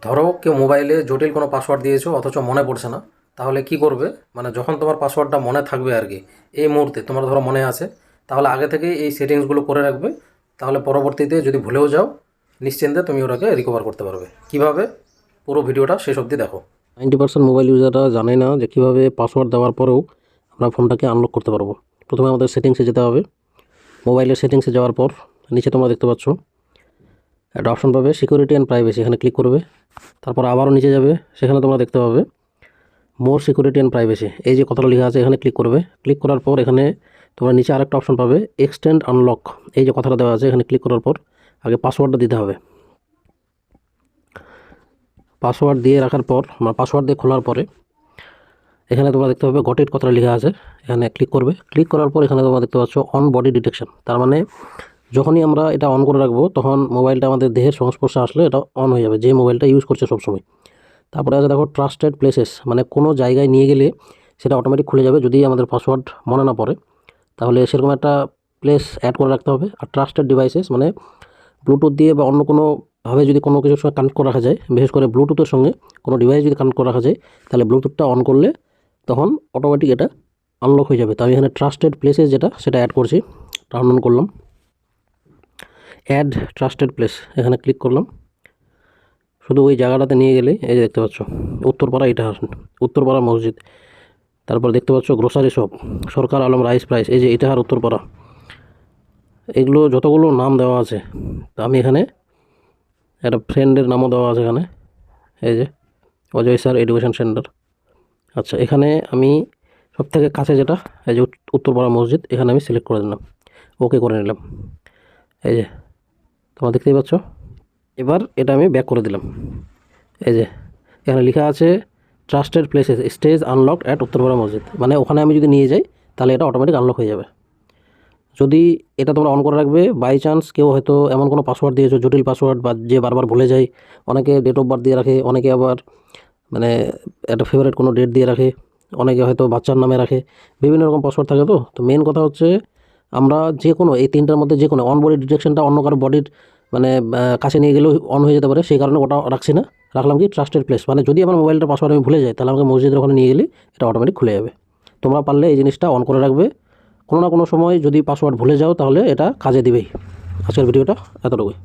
ধরো কেউ মোবাইলে জটিল কোনো পাসওয়ার্ড দিয়েছো অথচ মনে পড়ছে না, তাহলে কি করবে? মানে যখন তোমার পাসওয়ার্ডটা মনে থাকবে আর কি, এই মুহূর্তে তোমার ধরো মনে আছে, তাহলে আগে থেকে এই সেটিংসগুলো করে রাখবে। তাহলে পরবর্তীতে যদি ভুলেও যাও, নিশ্চিন্তে তুমি ওটাকে রিকভার করতে পারবে। কিভাবে? পুরো ভিডিওটা শেষ অবধি দেখো। 90% মোবাইল ইউজাররা জানে না যে কীভাবে পাসওয়ার্ড দেওয়ার পরেও আমরা ফোনটাকে আনলক করতে পারবো। প্রথমে আমাদের সেটিংসে যেতে হবে। মোবাইলের সেটিংসে যাওয়ার পর নিচে তোমরা দেখতে পাচ্ছ একটা অপশন পাবে, সিকিউরিটি অ্যান্ড প্রাইভেসি। এখানে ক্লিক করবে। তারপর আবারও নিচে যাবে, সেখানে তোমরা দেখতে পাবে মোর সিকিউরিটি অ্যান্ড প্রাইভেসি। এই যে কথাটা লেখা আছে এখানে ক্লিক করবে। ক্লিক করার পর এখানে তোমরা নিচে আরেকটা অপশন পাবে, এক্সটেন্ড আনলক। এই যে কথাটা দেওয়া আছে এখানে ক্লিক করার পর আগে পাসওয়ার্ডটা দিতে হবে। পাসওয়ার্ড দিয়ে রাখার পর পাসওয়ার্ড দিয়ে খোলার পরে এখানে তোমরা দেখতে পাবে গট ইট কথাটা লেখা আছে, এখানে ক্লিক করবে। ক্লিক করার পর এখানে তোমরা দেখতে পাচ্ছ অন বডি ডিটেকশন। তার মানে যখনই আমরা এটা অন করে রাখবো তখন মোবাইলটা আমাদের দেহের সংস্পর্শে আসলে এটা অন হয়ে যাবে, যে মোবাইলটা ইউজ করছে সবসময়। তারপরে আছে দেখো ট্রাস্টেড প্লেসেস, মানে কোনো জায়গায় নিয়ে গেলে সেটা অটোমেটিক খুলে যাবে যদি আমাদের পাসওয়ার্ড মনে না পড়ে। তাহলে সেরকম একটা প্লেস অ্যাড করে রাখতে হবে। আর ট্রাস্টেড ডিভাইসেস মানে ব্লুটুথ দিয়ে বা অন্য কোনোভাবে যদি কোনো কিছুর সঙ্গে কানেক্ট করে রাখা যায়, বিশেষ করে ব্লুটুথের সঙ্গে কোনো ডিভাইস যদি কানেক্ট করে রাখা যায়, তাহলে ব্লুটুথটা অন করলে তখন অটোমেটিক এটা আনলক হয়ে যাবে। তো আমি এখানে ট্রাস্টেড প্লেসেস যেটা সেটা অ্যাড করছি, টার্ন অন করলাম, অ্যাড ট্রাস্টেড প্লেস, এখানে ক্লিক করলাম। শুধু ওই জায়গাটাতে নিয়ে গেলে এই যে দেখতে পাচ্ছ উত্তরপাড়া ইটাহার, উত্তরপাড়া মসজিদ। তারপর দেখতে পাচ্ছ গ্রোসারি শপ, সরকার আলম রাইস প্রাইস, এই যে ইটাহার উত্তরপাড়া। এগুলো যতগুলো নাম দেওয়া আছে, তো আমি এখানে একটা ফ্রেন্ডের নামও দেওয়া আছে এখানে, এই যে অজয় স্যার এডুকেশন সেন্টার। আচ্ছা, এখানে আমি সবথেকে কাছে যেটা এই যে উত্তরপাড়া মসজিদ, এখানে আমি সিলেক্ট করে দিলাম, ওকে করে নিলাম। এই যে তোমরা দেখতেই পাচ্ছ। এবার এটা আমি ব্যাক করে দিলাম। এই যে এখানে লেখা আছে trusted places stage unlocked at Uttarpara মসজিদ, মানে ওখানে আমি যদি নিয়ে যাই তাহলে এটা অটোমেটিক আনলক হয়ে যাবে। যদি এটা তোমরা অন করে রাখবে, বাই চান্স কেউ হয়তো এমন কোনো পাসওয়ার্ড দিয়েছো জটিল পাসওয়ার্ড, বা যে বারবার ভুলে যায়, অনেকে ডেট অফ বার্থ দিয়ে রাখে, অনেকে আবার মানে একটা ফেভারিট কোনো ডেট দিয়ে রাখে, অনেকে হয়তো বাচ্চার নামে রাখে, বিভিন্ন রকম পাসওয়ার্ড থাকে। তো মেন কথা হচ্ছে আমরা যে কোনো এই তিনটার মধ্যে যে কোনো অন বডি ডিটেকশনটা অন্য কারো বডির মানে কাছে নিয়ে গেলেও অন হয়ে যেতে পারে, সেই কারণে ওটা রাখছি না। রাখলাম কি ট্রাস্টেড প্লেস, মানে যদি আমার মোবাইলটার পাসওয়ার্ড আমি ভুলে যাই তাহলে আমাকে মসজিদের ওখানে নিয়ে গেলে এটা অটোমেটিক খুলে যাবে। তোমরা পারলে এই জিনিসটা অন করে রাখবে। কোনো না কোনো সময় যদি পাসওয়ার্ড ভুলে যাও তাহলে এটা কাজে দিবেই। আজকের ভিডিওটা এতটুকুই।